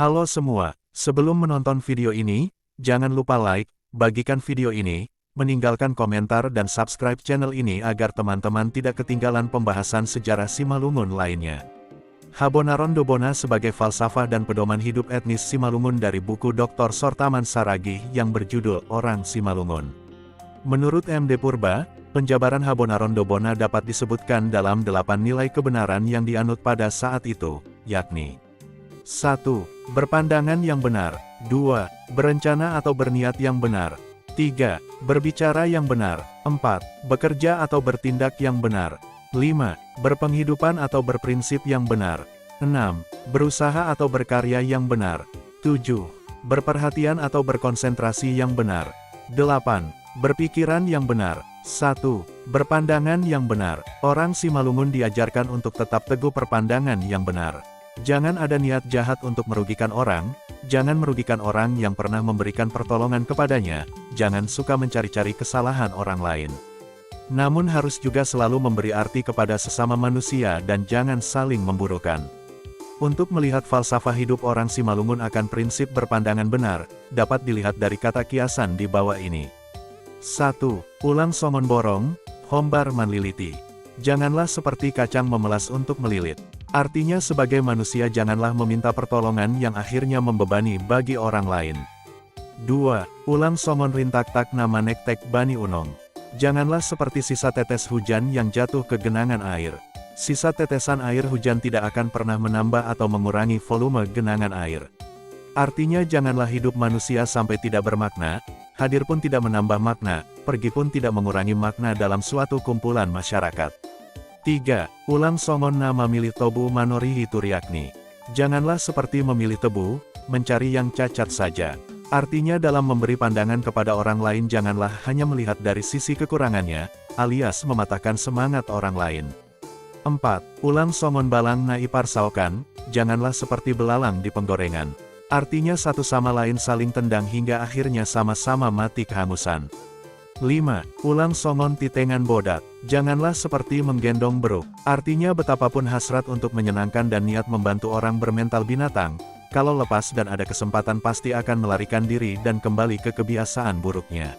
Halo semua, sebelum menonton video ini, jangan lupa like, bagikan video ini, meninggalkan komentar dan subscribe channel ini agar teman-teman tidak ketinggalan pembahasan sejarah Simalungun lainnya. Habonaron Dobona sebagai falsafah dan pedoman hidup etnis Simalungun dari buku Dr. Sortaman Saragih yang berjudul Orang Simalungun. Menurut M.D. Purba, penjabaran Habonaron Dobona dapat disebutkan dalam 8 nilai kebenaran yang dianut pada saat itu, yakni 1. Berpandangan yang benar. 2. Berencana atau berniat yang benar. 3. Berbicara yang benar. 4. Bekerja atau bertindak yang benar. 5. Berpenghidupan atau berprinsip yang benar. 6. Berusaha atau berkarya yang benar. 7. Berperhatian atau berkonsentrasi yang benar. 8. Berpikiran yang benar. 1. Berpandangan yang benar. Orang Simalungun diajarkan untuk tetap teguh perpandangan yang benar. Jangan ada niat jahat untuk merugikan orang, jangan merugikan orang yang pernah memberikan pertolongan kepadanya, jangan suka mencari-cari kesalahan orang lain. Namun harus juga selalu memberi arti kepada sesama manusia dan jangan saling memburukan. Untuk melihat falsafah hidup orang Simalungun akan prinsip berpandangan benar, dapat dilihat dari kata kiasan di bawah ini. 1. Ulang songon borong, hombar manliliti. Janganlah seperti kacang memelas untuk melilit. Artinya sebagai manusia janganlah meminta pertolongan yang akhirnya membebani bagi orang lain. 2. Ulang songon rintak-tak nama nektek bani unong. Janganlah seperti sisa tetes hujan yang jatuh ke genangan air. Sisa tetesan air hujan tidak akan pernah menambah atau mengurangi volume genangan air. Artinya janganlah hidup manusia sampai tidak bermakna, hadir pun tidak menambah makna, pergi pun tidak mengurangi makna dalam suatu kumpulan masyarakat. 3. Ulang songon nama milih tobu manori hituriakni. Janganlah seperti memilih tebu, mencari yang cacat saja. Artinya dalam memberi pandangan kepada orang lain janganlah hanya melihat dari sisi kekurangannya, alias mematahkan semangat orang lain. 4. Ulang songon balang naipar saokan, janganlah seperti belalang di penggorengan. Artinya satu sama lain saling tendang hingga akhirnya sama-sama mati kehangusan. 5. Ulang songon titengan bodat. Janganlah seperti menggendong beruk. Artinya betapapun hasrat untuk menyenangkan dan niat membantu orang bermental binatang, kalau lepas dan ada kesempatan pasti akan melarikan diri dan kembali ke kebiasaan buruknya.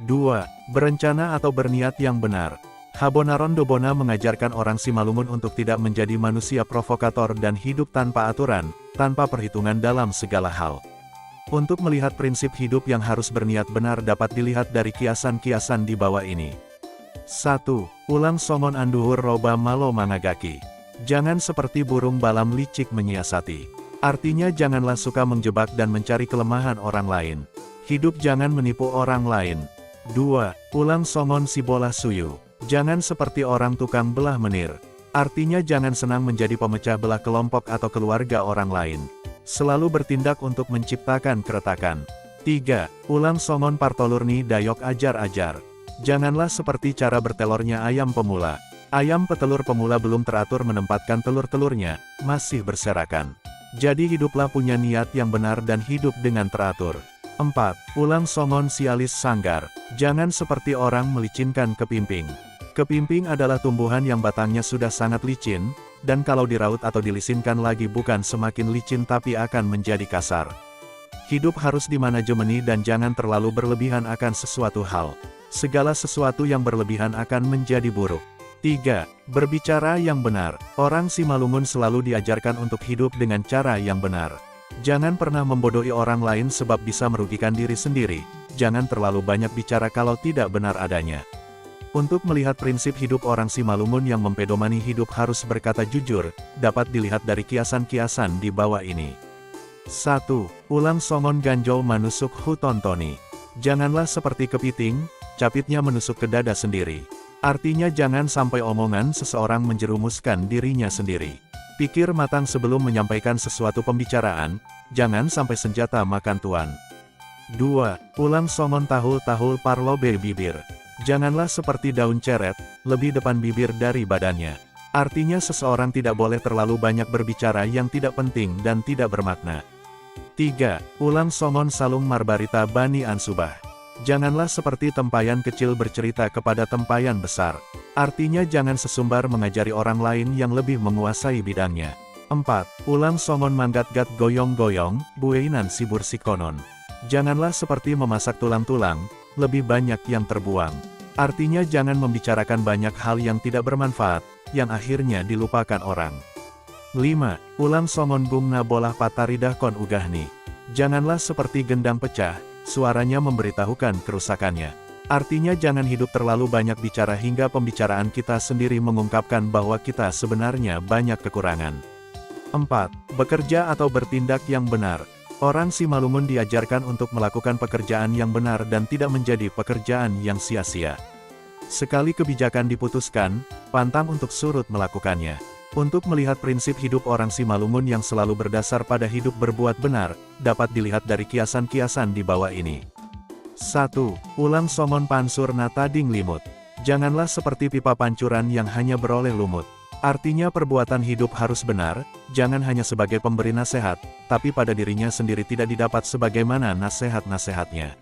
2. Berencana atau berniat yang benar. Habonaron Dobona mengajarkan orang Simalungun untuk tidak menjadi manusia provokator dan hidup tanpa aturan, tanpa perhitungan dalam segala hal. Untuk melihat prinsip hidup yang harus berniat benar dapat dilihat dari kiasan-kiasan di bawah ini. 1. Ulang songon anduhur roba malo mangagaki. Jangan seperti burung balam licik menyiasati. Artinya janganlah suka menjebak dan mencari kelemahan orang lain. Hidup jangan menipu orang lain. 2. Ulang songon si bola suyu. Jangan seperti orang tukang belah menir. Artinya jangan senang menjadi pemecah belah kelompok atau keluarga orang lain. Selalu bertindak untuk menciptakan keretakan. 3. Ulang songon partolurni dayok ajar-ajar. Janganlah seperti cara bertelurnya ayam pemula. Ayam petelur pemula belum teratur menempatkan telur-telurnya, masih berserakan. Jadi hiduplah punya niat yang benar dan hidup dengan teratur. 4. Ulang songon sialis sanggar. Jangan seperti orang melicinkan kepimping. Kepimping adalah tumbuhan yang batangnya sudah sangat licin, dan kalau diraut atau dilisinkan lagi bukan semakin licin tapi akan menjadi kasar. Hidup harus dimanajemeni dan jangan terlalu berlebihan akan sesuatu hal. Segala sesuatu yang berlebihan akan menjadi buruk. 3. Berbicara yang benar. Orang Simalungun selalu diajarkan untuk hidup dengan cara yang benar. Jangan pernah membodohi orang lain sebab bisa merugikan diri sendiri. Jangan terlalu banyak bicara kalau tidak benar adanya. Untuk melihat prinsip hidup orang Simalungun yang mempedomani hidup harus berkata jujur, dapat dilihat dari kiasan-kiasan di bawah ini. 1. Ulang songon ganjol manusuk hutontoni. Janganlah seperti kepiting, capitnya menusuk ke dada sendiri. Artinya jangan sampai omongan seseorang menjerumuskan dirinya sendiri. Pikir matang sebelum menyampaikan sesuatu pembicaraan, jangan sampai senjata makan tuan. 2. Ulang songon tahul-tahul parlobe bibir. Janganlah seperti daun ceret, lebih depan bibir dari badannya. Artinya seseorang tidak boleh terlalu banyak berbicara yang tidak penting dan tidak bermakna. 3. Ulang songon salung marbarita bani ansubah. Janganlah seperti tempayan kecil bercerita kepada tempayan besar. Artinya jangan sesumbar mengajari orang lain yang lebih menguasai bidangnya. 4. Ulang songon manggat-gat goyong-goyong, bueinan sibur sikonon. Janganlah seperti memasak tulang-tulang, lebih banyak yang terbuang. Artinya jangan membicarakan banyak hal yang tidak bermanfaat, yang akhirnya dilupakan orang. 5. Ulang songon bungna bolah pataridah kon ugahni. Janganlah seperti gendang pecah, suaranya memberitahukan kerusakannya. Artinya jangan hidup terlalu banyak bicara hingga pembicaraan kita sendiri mengungkapkan bahwa kita sebenarnya banyak kekurangan. 4. Bekerja atau bertindak yang benar. Orang Simalungun diajarkan untuk melakukan pekerjaan yang benar dan tidak menjadi pekerjaan yang sia-sia. Sekali kebijakan diputuskan, pantang untuk surut melakukannya. Untuk melihat prinsip hidup orang Simalungun yang selalu berdasar pada hidup berbuat benar, dapat dilihat dari kiasan-kiasan di bawah ini. 1. Ulang songon pansur na tading limut. Janganlah seperti pipa pancuran yang hanya beroleh lumut. Artinya perbuatan hidup harus benar, jangan hanya sebagai pemberi nasihat, tapi pada dirinya sendiri tidak didapat sebagaimana nasihat-nasihatnya.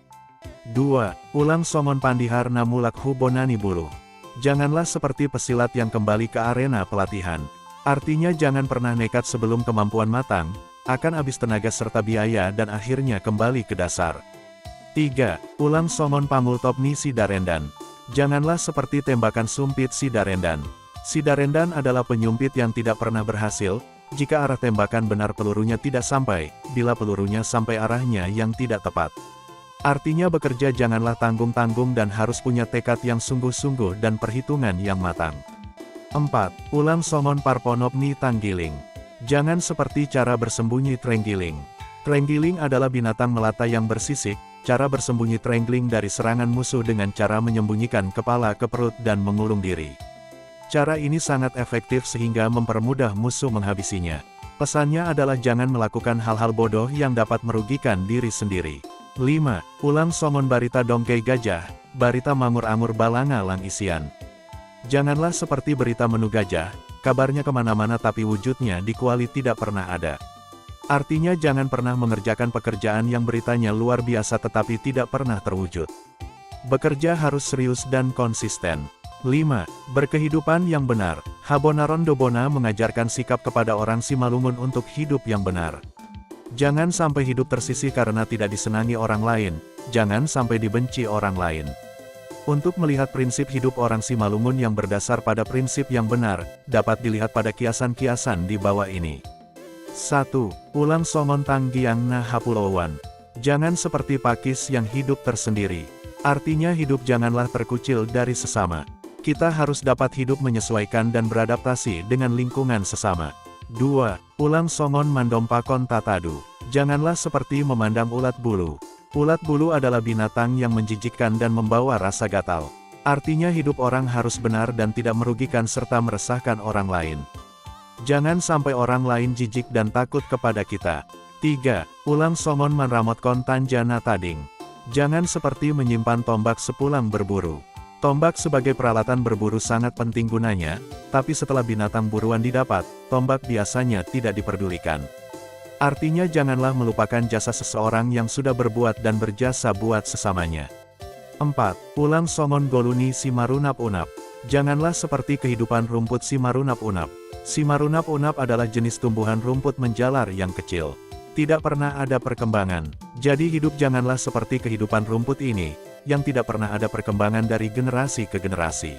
2. Ulang songon pandihar na mulak hubonani buluh. Janganlah seperti pesilat yang kembali ke arena pelatihan. Artinya jangan pernah nekat sebelum kemampuan matang, akan habis tenaga serta biaya dan akhirnya kembali ke dasar. 3. Ulang songon pamultop ni si darendan. Janganlah seperti tembakan sumpit si darendan. Si darendan adalah penyumpit yang tidak pernah berhasil, jika arah tembakan benar pelurunya tidak sampai, bila pelurunya sampai arahnya yang tidak tepat. Artinya bekerja janganlah tanggung-tanggung dan harus punya tekad yang sungguh-sungguh dan perhitungan yang matang. 4. Ulang songon parponop ni tanggiling. Jangan seperti cara bersembunyi trenggiling. Trenggiling adalah binatang melata yang bersisik, cara bersembunyi trenggiling dari serangan musuh dengan cara menyembunyikan kepala ke perut dan mengulung diri. Cara ini sangat efektif sehingga mempermudah musuh menghabisinya. Pesannya adalah jangan melakukan hal-hal bodoh yang dapat merugikan diri sendiri. 5. Ulang songon barita dongkei gajah, barita mangur-angur balanga lang isian. Janganlah seperti berita menu gajah, kabarnya kemana-mana tapi wujudnya di kuali tidak pernah ada. Artinya jangan pernah mengerjakan pekerjaan yang beritanya luar biasa tetapi tidak pernah terwujud. Bekerja harus serius dan konsisten. 5. Berkehidupan yang benar. Habonaron Dobona mengajarkan sikap kepada orang Simalungun untuk hidup yang benar. Jangan sampai hidup tersisih karena tidak disenangi orang lain, jangan sampai dibenci orang lain. Untuk melihat prinsip hidup orang Simalungun yang berdasar pada prinsip yang benar, dapat dilihat pada kiasan-kiasan di bawah ini. 1. Ulang songon tanggiang na hapulauan. Jangan seperti pakis yang hidup tersendiri. Artinya hidup janganlah terkucil dari sesama. Kita harus dapat hidup menyesuaikan dan beradaptasi dengan lingkungan sesama. 2. Ulang songon mandompakon tatadu. Janganlah seperti memandang ulat bulu. Ulat bulu adalah binatang yang menjijikkan dan membawa rasa gatal. Artinya hidup orang harus benar dan tidak merugikan serta meresahkan orang lain. Jangan sampai orang lain jijik dan takut kepada kita. 3. Ulang songon manramotkan tanjana tading. Jangan seperti menyimpan tombak sepulang berburu. Tombak sebagai peralatan berburu sangat penting gunanya, tapi setelah binatang buruan didapat, tombak biasanya tidak diperdulikan. Artinya janganlah melupakan jasa seseorang yang sudah berbuat dan berjasa buat sesamanya. 4. Ulang songon goluni si marunap-unap. Janganlah seperti kehidupan rumput si marunap-unap. Si marunap-unap adalah jenis tumbuhan rumput menjalar yang kecil. Tidak pernah ada perkembangan. Jadi hidup janganlah seperti kehidupan rumput ini, yang tidak pernah ada perkembangan dari generasi ke generasi.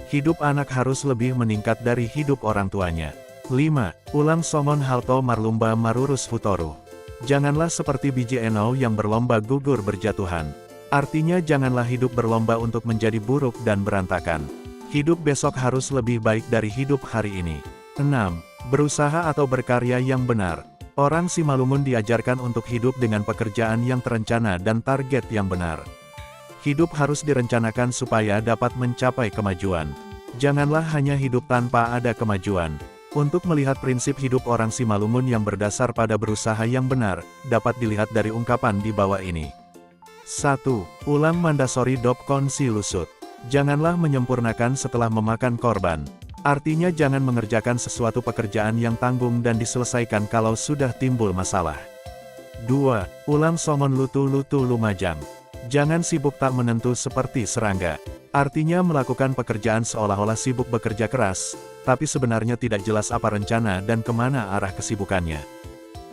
Hidup anak harus lebih meningkat dari hidup orang tuanya. 5. Ulang songon halto marlumba marurus futoru. Janganlah seperti biji enau yang berlomba gugur berjatuhan. Artinya janganlah hidup berlomba untuk menjadi buruk dan berantakan. Hidup besok harus lebih baik dari hidup hari ini. 6. Berusaha atau berkarya yang benar. Orang Simalungun diajarkan untuk hidup dengan pekerjaan yang terencana dan target yang benar. Hidup harus direncanakan supaya dapat mencapai kemajuan. Janganlah hanya hidup tanpa ada kemajuan. Untuk melihat prinsip hidup orang Simalungun yang berdasar pada berusaha yang benar, dapat dilihat dari ungkapan di bawah ini. 1. Ulang mandasori dopkon si lusut. Janganlah menyempurnakan setelah memakan korban. Artinya jangan mengerjakan sesuatu pekerjaan yang tanggung dan diselesaikan kalau sudah timbul masalah. 2. Ulang songon lutu-lutu lumajang. Jangan sibuk tak menentu seperti serangga. Artinya melakukan pekerjaan seolah-olah sibuk bekerja keras, tapi sebenarnya tidak jelas apa rencana dan kemana arah kesibukannya.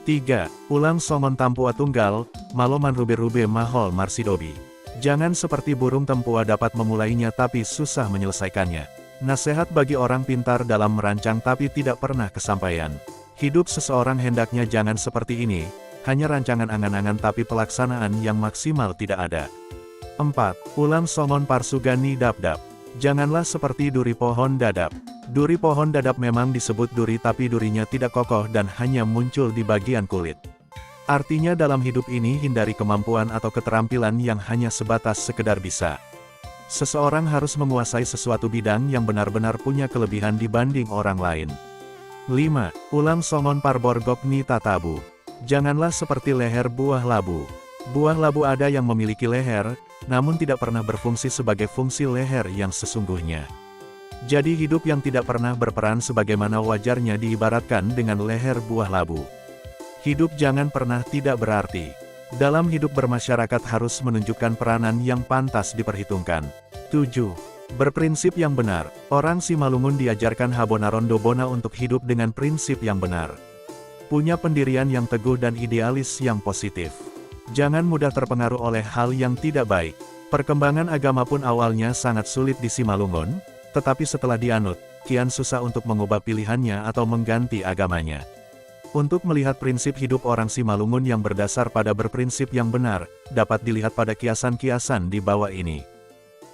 3. Ulang songon tampua tunggal, maloman rube-rube mahol marsidobi. Jangan seperti burung tempua dapat memulainya tapi susah menyelesaikannya. Nasihat bagi orang pintar dalam merancang tapi tidak pernah kesampaian. Hidup seseorang hendaknya jangan seperti ini, hanya rancangan angan-angan tapi pelaksanaan yang maksimal tidak ada. 4. Ulang songon parsugani dap-dap. Janganlah seperti duri pohon dadap. Duri pohon dadap memang disebut duri tapi durinya tidak kokoh dan hanya muncul di bagian kulit. Artinya dalam hidup ini hindari kemampuan atau keterampilan yang hanya sebatas sekedar bisa. Seseorang harus menguasai sesuatu bidang yang benar-benar punya kelebihan dibanding orang lain. 5. Ulang songon parborgok ni tatabu. Janganlah seperti leher buah labu. Buah labu ada yang memiliki leher, namun tidak pernah berfungsi sebagai fungsi leher yang sesungguhnya. Jadi hidup yang tidak pernah berperan sebagaimana wajarnya diibaratkan dengan leher buah labu. Hidup jangan pernah tidak berarti. Dalam hidup bermasyarakat harus menunjukkan peranan yang pantas diperhitungkan. 7. Berprinsip yang benar. Orang Simalungun diajarkan Habonarondo Bona untuk hidup dengan prinsip yang benar. Punya pendirian yang teguh dan idealis yang positif. Jangan mudah terpengaruh oleh hal yang tidak baik. Perkembangan agama pun awalnya sangat sulit di Simalungun, tetapi setelah dianut, kian susah untuk mengubah pilihannya atau mengganti agamanya. Untuk melihat prinsip hidup orang Simalungun yang berdasar pada berprinsip yang benar, dapat dilihat pada kiasan-kiasan di bawah ini.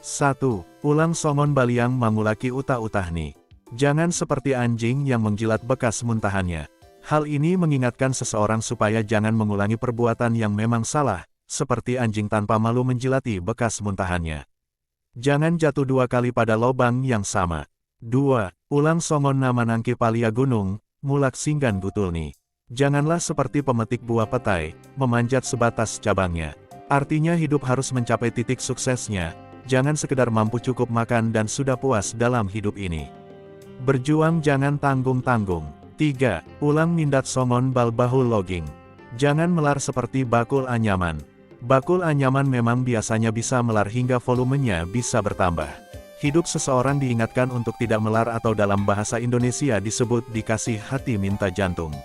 1. Ulang songon baliang mangulaki uta-utahni. Jangan seperti anjing yang menjilat bekas muntahannya. Hal ini mengingatkan seseorang supaya jangan mengulangi perbuatan yang memang salah, seperti anjing tanpa malu menjilati bekas muntahannya. Jangan jatuh 2 kali pada lobang yang sama. 2. Ulang songon nama nangki palia gunung, mulak singgan gutulni. Janganlah seperti pemetik buah petai, memanjat sebatas cabangnya. Artinya hidup harus mencapai titik suksesnya, jangan sekedar mampu cukup makan dan sudah puas dalam hidup ini. Berjuang jangan tanggung-tanggung. 3. Ulang mindat songon bal bahul logging. Jangan melar seperti bakul anyaman. Bakul anyaman memang biasanya bisa melar hingga volumenya bisa bertambah. Hidup seseorang diingatkan untuk tidak melar atau dalam bahasa Indonesia disebut dikasih hati minta jantung.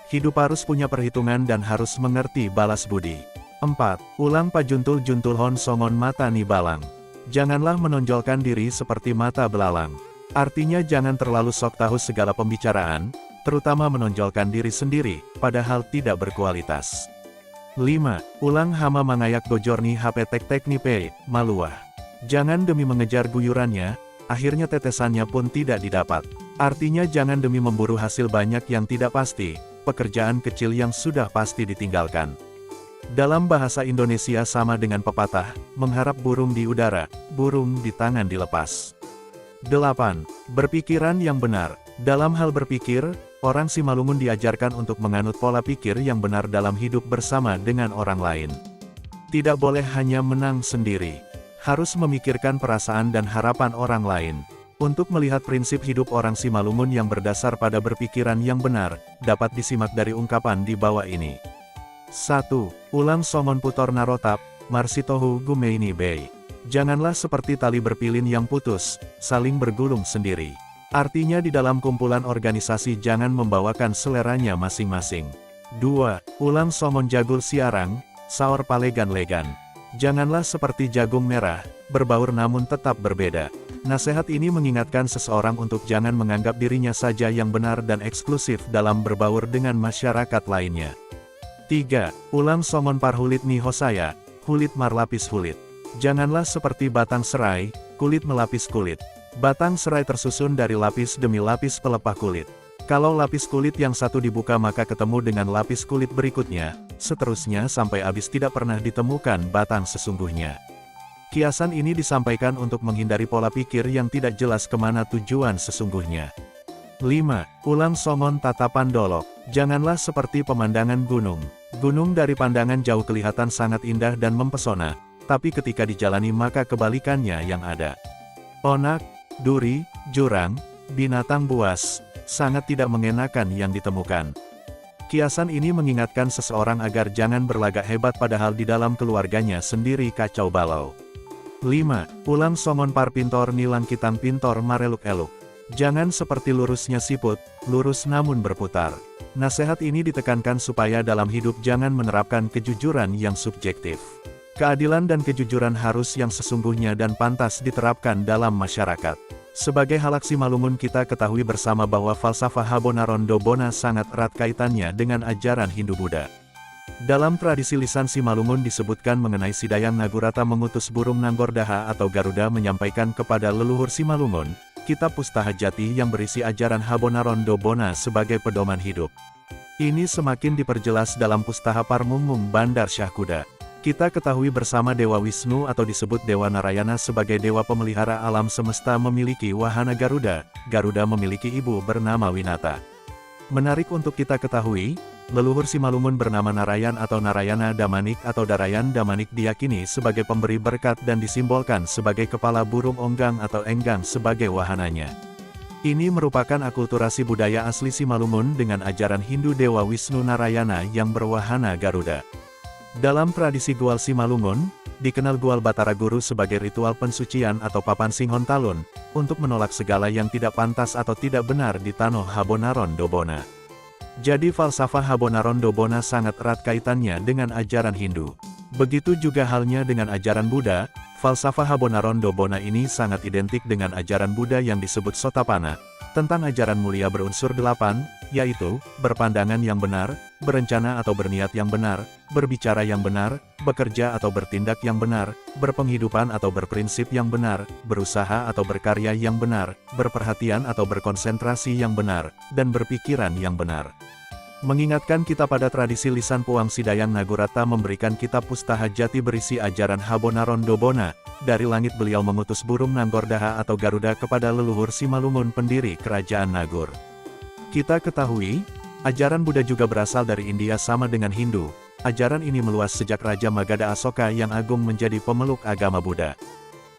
Hidup harus punya perhitungan dan harus mengerti balas budi. 4. Ulang pajuntul-juntul hon songon mata ni balang. Janganlah menonjolkan diri seperti mata belalang. Artinya jangan terlalu sok tahu segala pembicaraan, terutama menonjolkan diri sendiri, padahal tidak berkualitas. 5. Ulang hama mangayak gojorni HP tek-tek nipe, maluah. Jangan demi mengejar guyurannya, akhirnya tetesannya pun tidak didapat. Artinya jangan demi memburu hasil banyak yang tidak pasti, pekerjaan kecil yang sudah pasti ditinggalkan. Dalam bahasa Indonesia sama dengan pepatah, mengharap burung di udara, burung di tangan dilepas. 8. Berpikiran yang benar. Dalam hal berpikir, orang Simalungun diajarkan untuk menganut pola pikir yang benar dalam hidup bersama dengan orang lain. Tidak boleh hanya menang sendiri. Harus memikirkan perasaan dan harapan orang lain. Untuk melihat prinsip hidup orang Simalungun yang berdasar pada berpikiran yang benar, dapat disimak dari ungkapan di bawah ini. 1. Ulang songon putor narotap, marsitohu gumeini bay. Janganlah seperti tali berpilin yang putus, saling bergulung sendiri. Artinya di dalam kumpulan organisasi jangan membawakan seleranya masing-masing. 2. Ulang songon jagul siarang, saor palegan-legan. Janganlah seperti jagung merah, berbaur namun tetap berbeda. Nasihat ini mengingatkan seseorang untuk jangan menganggap dirinya saja yang benar dan eksklusif dalam berbaur dengan masyarakat lainnya. 3. Ulang songon parhulit ni hosaya, hulit marlapis hulit. Janganlah seperti batang serai, kulit melapis kulit. Batang serai tersusun dari lapis demi lapis pelepah kulit. Kalau lapis kulit yang satu dibuka maka ketemu dengan lapis kulit berikutnya, seterusnya sampai habis tidak pernah ditemukan batang sesungguhnya. Kiasan ini disampaikan untuk menghindari pola pikir yang tidak jelas kemana tujuan sesungguhnya. 5. Ulang songon tatapan dolok. Janganlah seperti pemandangan gunung. Gunung dari pandangan jauh kelihatan sangat indah dan mempesona, tapi ketika dijalani maka kebalikannya yang ada. Onak, duri, jurang, binatang buas, sangat tidak mengenakan yang ditemukan. Kiasan ini mengingatkan seseorang agar jangan berlagak hebat padahal di dalam keluarganya sendiri kacau balau. 5. Ulam songon par pintor nilang kitang pintor mareluk-eluk. Jangan seperti lurusnya siput, lurus namun berputar. Nasihat ini ditekankan supaya dalam hidup jangan menerapkan kejujuran yang subjektif. Keadilan dan kejujuran harus yang sesungguhnya dan pantas diterapkan dalam masyarakat. Sebagai halak Simalungun kita ketahui bersama bahwa falsafah Habonaron Dobona sangat erat kaitannya dengan ajaran Hindu-Buddha. Dalam tradisi lisan Simalungun disebutkan mengenai Sidayang Nagurata mengutus burung Nanggordaha atau Garuda menyampaikan kepada leluhur Simalungun, kitab Pustaha Jati yang berisi ajaran Habonaron Dobona sebagai pedoman hidup. Ini semakin diperjelas dalam Pustaha Parmungmung Bandar Syahkuda. Kita ketahui bersama Dewa Wisnu atau disebut Dewa Narayana sebagai dewa pemelihara alam semesta memiliki wahana Garuda. Garuda memiliki ibu bernama Winata. Menarik untuk kita ketahui, leluhur Simalungun bernama Narayan atau Narayana Damanik atau Darayan Damanik diyakini sebagai pemberi berkat dan disimbolkan sebagai kepala burung onggang atau enggang sebagai wahananya. Ini merupakan akulturasi budaya asli Simalungun dengan ajaran Hindu Dewa Wisnu Narayana yang berwahana Garuda. Dalam tradisi Gual Simalungun, dikenal Gual Batara Guru sebagai ritual pensucian atau papan Singhon Talun, untuk menolak segala yang tidak pantas atau tidak benar di tanah Habonaron Dobona. Jadi falsafah Habonaron Dobona sangat erat kaitannya dengan ajaran Hindu. Begitu juga halnya dengan ajaran Buddha, falsafah Habonaron Dobona ini sangat identik dengan ajaran Buddha yang disebut Sotapanna, tentang ajaran mulia berunsur 8, yaitu, berpandangan yang benar, berencana atau berniat yang benar, berbicara yang benar, bekerja atau bertindak yang benar, berpenghidupan atau berprinsip yang benar, berusaha atau berkarya yang benar, berperhatian atau berkonsentrasi yang benar, dan berpikiran yang benar. Mengingatkan kita pada tradisi lisan Puang Sidayang Nagurata memberikan kitab Pustaha Jati berisi ajaran Habonaron Dobona, dari langit beliau mengutus burung Nanggordaha atau Garuda kepada leluhur Simalungun pendiri kerajaan Nagur. Kita ketahui, ajaran Buddha juga berasal dari India sama dengan Hindu. Ajaran ini meluas sejak Raja Magadha Asoka yang agung menjadi pemeluk agama Buddha.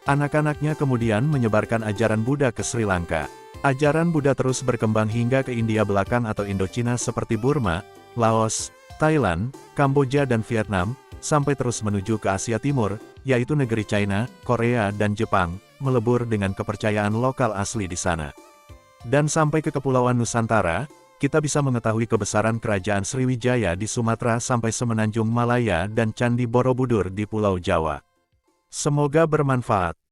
Anak-anaknya kemudian menyebarkan ajaran Buddha ke Sri Lanka. Ajaran Buddha terus berkembang hingga ke India belakang atau Indochina seperti Burma, Laos, Thailand, Kamboja dan Vietnam, sampai terus menuju ke Asia Timur, yaitu negeri China, Korea dan Jepang, melebur dengan kepercayaan lokal asli di sana. Dan sampai ke Kepulauan Nusantara, kita bisa mengetahui kebesaran kerajaan Sriwijaya di Sumatera sampai Semenanjung Malaya dan Candi Borobudur di Pulau Jawa. Semoga bermanfaat.